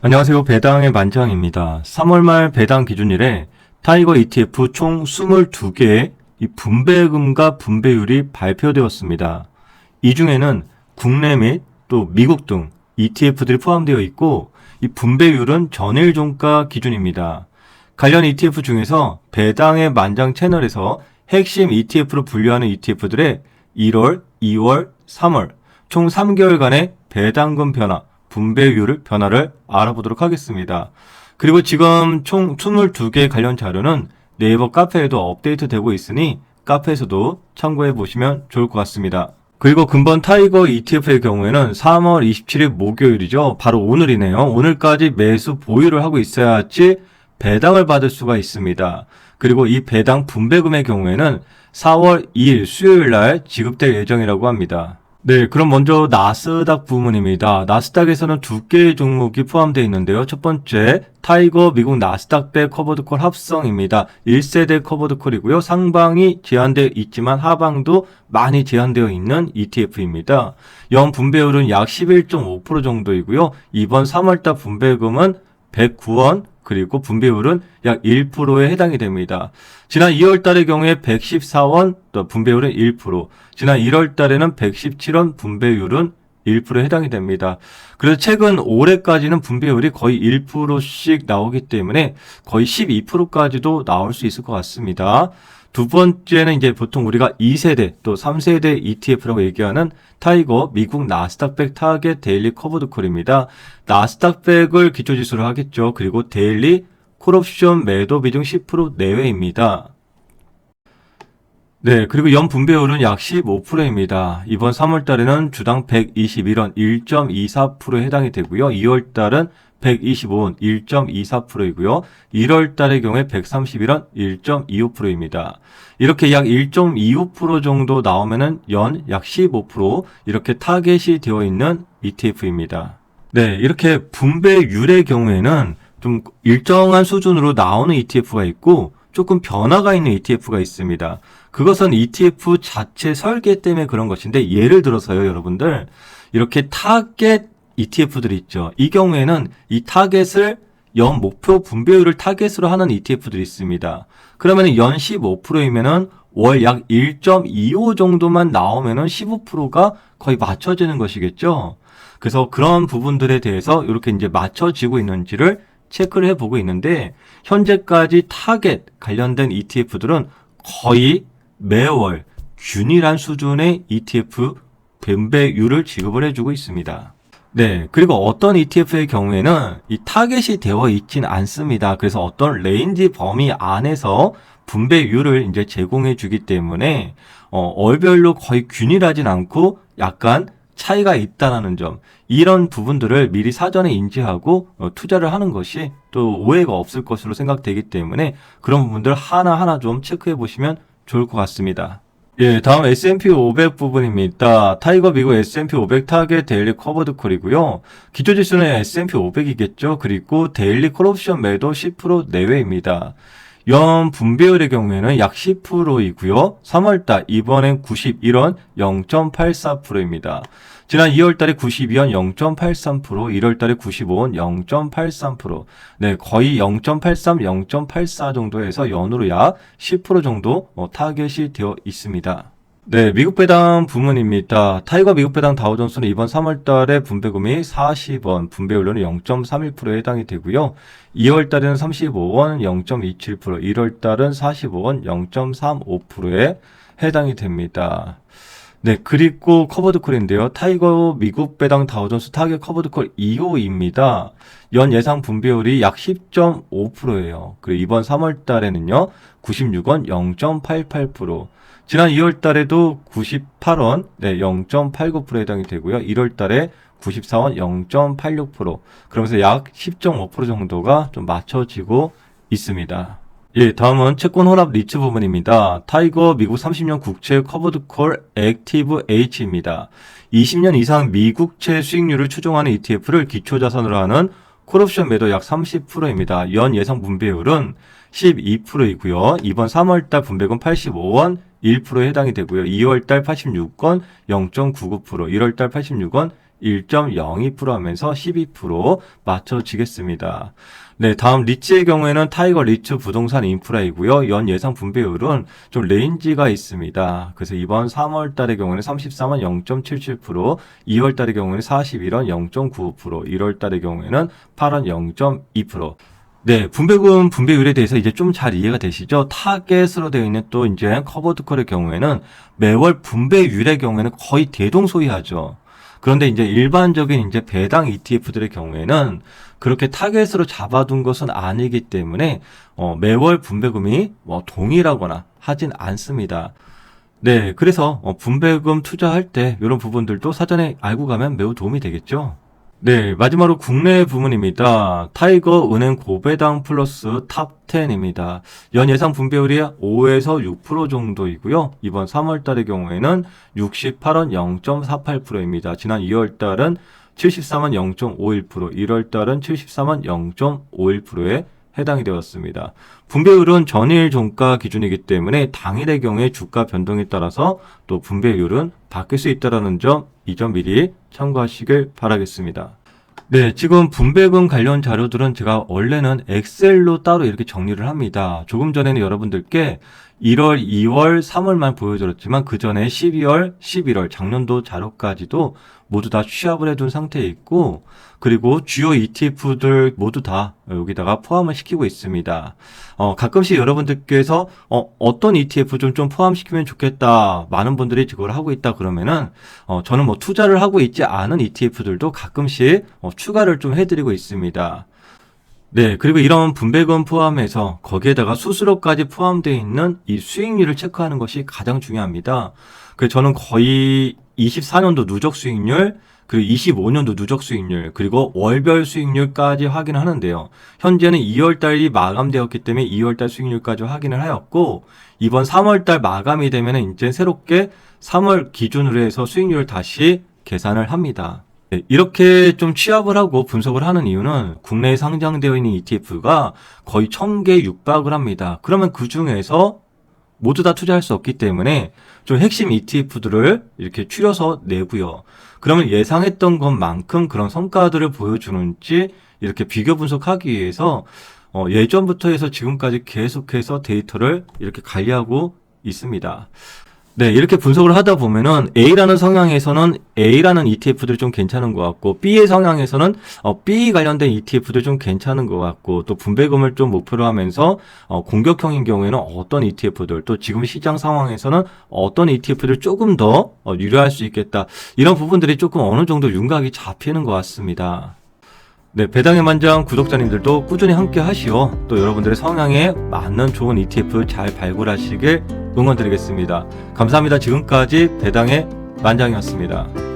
안녕하세요. 배당의 만장입니다. 3월 말 배당 기준일에 타이거 ETF 총 22개의 이 분배금과 분배율이 발표되었습니다. 이 중에는 국내 및 또 미국 등 ETF들이 포함되어 있고 이 분배율은 전일 종가 기준입니다. 관련 ETF 중에서 배당의 만장 채널에서 핵심 ETF로 분류하는 ETF들의 1월, 2월, 3월 총 3개월간의 배당금 변화, 분배율 변화를 알아보도록 하겠습니다. 그리고 지금 총 22개 관련 자료는 네이버 카페에도 업데이트되고 있으니 카페에서도 참고해 보시면 좋을 것 같습니다. 그리고 근본 타이거 ETF의 경우에는 3월 27일 목요일이죠. 바로 오늘이네요. 오늘까지 매수 보유를 하고 있어야지 배당을 받을 수가 있습니다. 그리고 이 배당 분배금의 경우에는 4월 2일 수요일 날 지급될 예정이라고 합니다. 네, 그럼 먼저 나스닥 부문입니다. 나스닥에서는 두 개의 종목이 포함되어 있는데요. 첫 번째, 타이거 미국 나스닥백 커버드콜 합성입니다. 1세대 커버드콜이고요. 상방이 제한되어 있지만 하방도 많이 제한되어 있는 ETF입니다. 연 분배율은 약 11.5% 정도이고요. 이번 3월달 분배금은 109원, 그리고 분배율은 약 1%에 해당이 됩니다. 지난 2월 달의 경우에 114원, 또 분배율은 1%, 지난 1월 달에는 117원, 분배율은 1%에 해당이 됩니다. 그래서 최근 올해까지는 분배율이 거의 1%씩 나오기 때문에 거의 12%까지도 나올 수 있을 것 같습니다. 두 번째는 이제 보통 우리가 2세대 또 3세대 ETF라고 얘기하는 타이거 미국 나스닥백 타겟 데일리 커버드콜입니다. 나스닥백을 기초지수로 하겠죠. 그리고 데일리 콜옵션 매도 비중 10% 내외입니다. 네, 그리고 연 분배율은 약 15%입니다. 이번 3월 달에는 주당 121원 1.24%에 해당이 되고요. 2월 달은 125원 1.24%이고요. 1월 달의 경우에 131원 1.25%입니다. 이렇게 약 1.25% 정도 나오면은 연 약 15% 이렇게 타겟이 되어 있는 ETF입니다. 네, 이렇게 분배율의 경우에는 좀 일정한 수준으로 나오는 ETF가 있고 조금 변화가 있는 ETF가 있습니다. 그것은 ETF 자체 설계 때문에 그런 것인데 예를 들어서요, 여러분들 이렇게 타겟 ETF들이 있죠. 이 경우에는 이 타겟을 연 목표 분배율을 타겟으로 하는 ETF들이 있습니다. 그러면 연 15%이면은 월 약 1.25 정도만 나오면은 15%가 거의 맞춰지는 것이겠죠. 그래서 그런 부분들에 대해서 이렇게 이제 맞춰지고 있는지를 체크를 해보고 있는데 현재까지 타겟 관련된 ETF들은 거의 매월 균일한 수준의 ETF 분배율을 지급을 해주고 있습니다. 네, 그리고 어떤 ETF의 경우에는 이 타겟이 되어 있진 않습니다. 그래서 어떤 레인지 범위 안에서 분배율을 이제 제공해 주기 때문에 월별로 거의 균일하진 않고 약간 차이가 있다는 점, 이런 부분들을 미리 사전에 인지하고 투자를 하는 것이 또 오해가 없을 것으로 생각되기 때문에 그런 부분들 하나하나 좀 체크해 보시면 좋을 것 같습니다. 예, 다음 S&P 500 부분입니다. 타이거 미국 S&P 500 타겟 데일리 커버드 콜이고요. 기초지수는 S&P 500이겠죠. 그리고 데일리 콜옵션 매도 10% 내외입니다. 연 분배율의 경우에는 약 10%이고요. 3월달 이번엔 91원 0.84%입니다. 지난 2월달에 92원 0.83%, 1월달에 95원 0.83%, 네, 거의 0.83, 0.84 정도에서 연으로 약 10% 정도 타겟이 되어 있습니다. 네, 미국 배당 부문입니다. 타이거 미국 배당 다우존스는 이번 3월달에 분배금이 40원, 분배율로는 0.31%에 해당이 되고요. 2월달에는 35원 0.27%, 1월달은 45원 0.35%에 해당이 됩니다. 네, 그리고 커버드콜인데요. 타이거 미국 배당 다우존스 타겟 커버드콜 2호입니다. 연 예상 분배율이 약 10.5%예요. 그리고 이번 3월 달에는요. 96원 0.88%. 지난 2월 달에도 98원, 네, 0.89%에 해당이 되고요. 1월 달에 94원 0.86%. 그러면서 약 10.5% 정도가 좀 맞춰지고 있습니다. 예, 다음은 채권 혼합 리츠 부분입니다. 타이거 미국 30년 국채 커버드콜 액티브 H입니다. 20년 이상 미국채 수익률을 추종하는 ETF를 기초자산으로 하는 콜옵션 매도 약 30%입니다. 연 예상 분배율은 12%이고요. 이번 3월달 분배금 85원 1%에 해당이 되고요. 2월달 86원 0.99%, 1월달 86원 1.02% 하면서 12% 맞춰지겠습니다. 네, 다음 리츠의 경우에는 타이거 리츠 부동산 인프라이고요. 연 예상 분배율은 좀 레인지가 있습니다. 그래서 이번 3월 달의 경우에는 34만 0.77%, 2월 달의 경우에는 41원 0.95%, 1월 달의 경우에는 8원 0.2%. 네, 분배금 분배율에 대해서 이제 좀 잘 이해가 되시죠? 타겟으로 되어 있는 또 이제 커버드콜의 경우에는 매월 분배율의 경우에는 거의 대동소이하죠. 그런데 이제 일반적인 이제 배당 ETF들의 경우에는 그렇게 타겟으로 잡아둔 것은 아니기 때문에 매월 분배금이 동일하거나 하진 않습니다. 네, 그래서 분배금 투자할 때 이런 부분들도 사전에 알고 가면 매우 도움이 되겠죠. 네, 마지막으로 국내 부문입니다. 타이거 은행 고배당 플러스 탑10입니다. 연 예상 분배율이 5에서 6% 정도이고요. 이번 3월 달의 경우에는 68원 0.48%입니다. 지난 2월 달은 74만 0.51%, 1월 달은 74만 0.51%에 해당이 되었습니다. 분배율은 전일 종가 기준이기 때문에 당일의 경우에 주가 변동에 따라서 또 분배율은 바뀔 수 있다는 점, 이 점 미리 참고하시길 바라겠습니다. 네, 지금 분배금 관련 자료들은 제가 원래는 엑셀로 따로 이렇게 정리를 합니다. 조금 전에는 여러분들께 1월, 2월, 3월만 보여드렸지만 그 전에 12월, 11월 작년도 자료까지도 모두 다 취합을 해둔 상태에 있고, 그리고 주요 ETF들 모두 다 여기다가 포함을 시키고 있습니다. 가끔씩 여러분들께서 어떤 ETF 좀 포함시키면 좋겠다, 많은 분들이 그걸 하고 있다 그러면은 저는 뭐 투자를 하고 있지 않은 ETF들도 가끔씩 추가를 좀 해드리고 있습니다. 네, 그리고 이런 분배금 포함해서 거기에다가 수수료까지 포함되어 있는 이 수익률을 체크하는 것이 가장 중요합니다. 그래서 저는 거의 24년도 누적 수익률, 그리고 25년도 누적 수익률, 그리고 월별 수익률까지 확인을 하는데요. 현재는 2월달이 마감되었기 때문에 2월달 수익률까지 확인을 하였고, 이번 3월달 마감이 되면 이제 새롭게 3월 기준으로 해서 수익률을 다시 계산을 합니다. 네, 이렇게 좀 취합을 하고 분석을 하는 이유는 국내에 상장되어 있는 ETF가 거의 1000개 육박을 합니다. 그러면 그 중에서 모두 다 투자할 수 없기 때문에 좀 핵심 ETF들을 이렇게 추려서 내고요. 그러면 예상했던 것만큼 그런 성과들을 보여주는지 이렇게 비교 분석하기 위해서 예전부터 해서 지금까지 계속해서 데이터를 이렇게 관리하고 있습니다. 네, 이렇게 분석을 하다 보면은 A라는 성향에서는 A라는 ETF들이 좀 괜찮은 것 같고, B의 성향에서는 B 관련된 ETF들 좀 괜찮은 것 같고, 또 분배금을 좀 목표로 하면서 공격형인 경우에는 어떤 ETF들, 또 지금 시장 상황에서는 어떤 ETF들 조금 더 유리할 수 있겠다, 이런 부분들이 조금 어느 정도 윤곽이 잡히는 것 같습니다. 네, 배당의 만장 구독자님들도 꾸준히 함께 하시오. 또 여러분들의 성향에 맞는 좋은 ETF 잘 발굴하시길 응원드리겠습니다. 감사합니다. 지금까지 배당의 만장이었습니다.